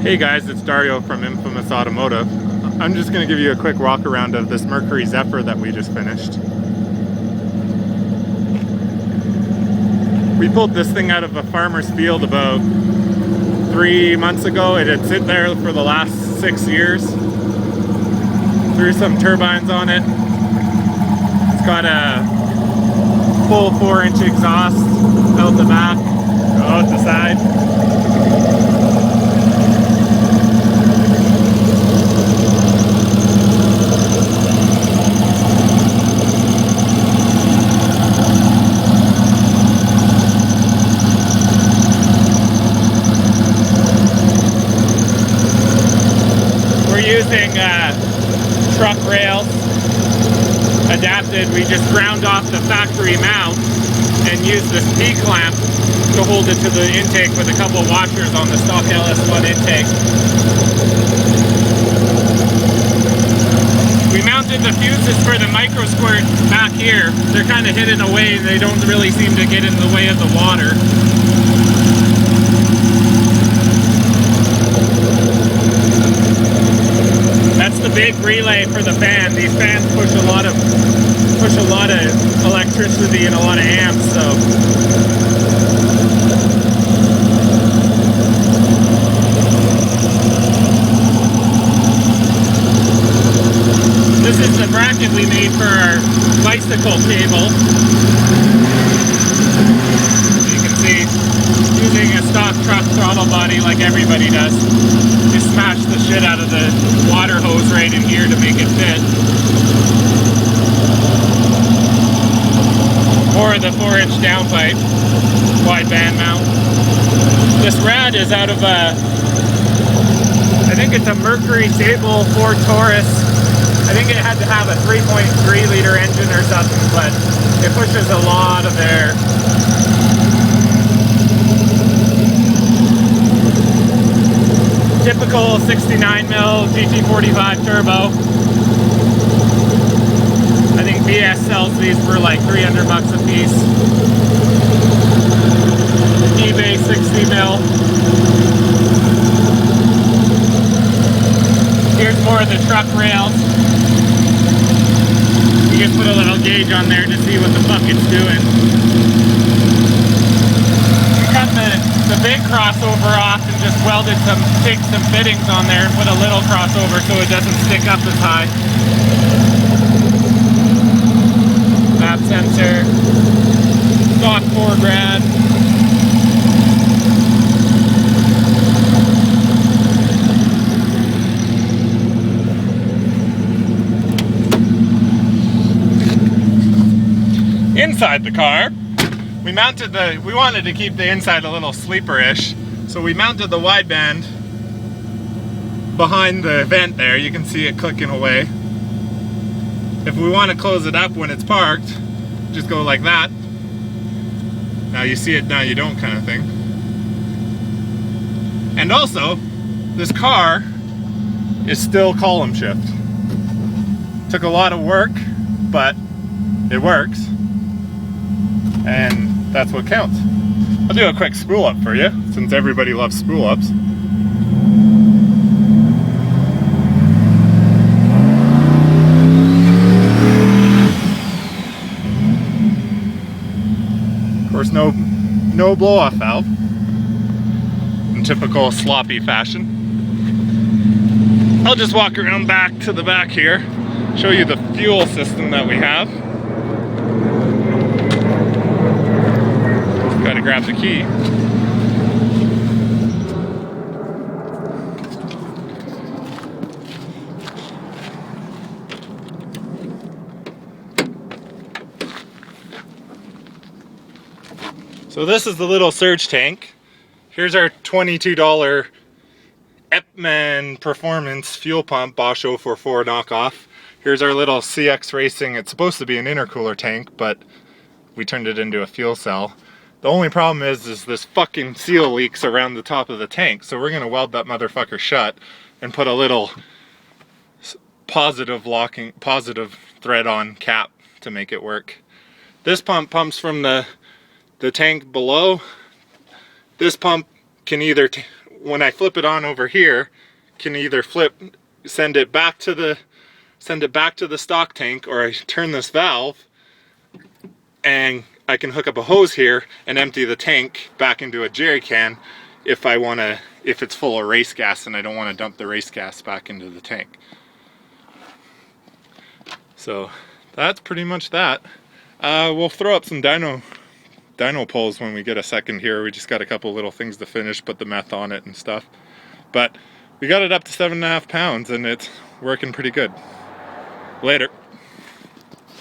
Hey guys, it's Dario from Infamous Automotive. I'm just going to give you a quick walk around of this Mercury Zephyr that we just finished. We pulled this thing out of a farmer's field about 3 months ago. It had sit there for the last 6 years. Threw some turbines on it. It's got a full 4-inch exhaust out the back, out the side. Using truck rails adapted. We just ground off the factory mount and used this P-clamp to hold it to the intake with a couple washers on the stock LS1 intake. We mounted the fuses for the Microsquirt back here. They're kind of hidden away and they don't really seem to get in the way of the water. That's the big relay for the fan. These fans push a lot of electricity and a lot of amps, so this is the bracket we made for our bicycle cable. You can see, using a stock truck throttle body like everybody does. Just smash the shit out of the water hose right in here to make it fit. Or the 4-inch downpipe, wide band mount. This rad is out of a, I think it's a Mercury Zephyr Wagon Taurus. I think it had to have a 3.3 liter engine or something, but it pushes a lot of air. Typical 69mm GT45 turbo. I think BS sells these for like 300 bucks a piece. eBay 60mm. Here's more of the truck rails. You just put a little gauge on there to see what the fuck it's doing. We cut the big crossover off and just welded take some fittings on there and put a little crossover so it doesn't stick up as high. Map sensor, stock 4 grand. Inside the car, we wanted to keep the inside a little sleeper-ish, so we mounted the wideband behind the vent there. You can see it clicking away. If we want to close it up when it's parked, just go like that. Now you see it, now you don't kind of thing. And also, this car is still column shift. Took a lot of work, but it works. And that's what counts. I'll do a quick spool up for you, since everybody loves spool ups. Of course, no blow off valve in typical sloppy fashion. I'll just walk around back to the back here, show you the fuel system that we have. Gotta grab the key. So this is the little surge tank. Here's our $22 Epman Performance fuel pump, Bosch 044 knockoff. Here's our little CX Racing. It's supposed to be an intercooler tank, but we turned it into a fuel cell. The only problem is this fucking seal leaks around the top of the tank, so we're gonna weld that motherfucker shut and put a little positive thread on cap to make it work. This pump pumps from the tank below. This pump can either when I flip it on over here, can either send it back to the stock tank, or I turn this valve and I can hook up a hose here and empty the tank back into a jerry can if it's full of race gas and I don't want to dump the race gas back into the tank. So that's pretty much that. We'll throw up some dyno poles when we get a second here. We just got a couple little things to finish, put the meth on it and stuff. But we got it up to 7.5 pounds and it's working pretty good. Later.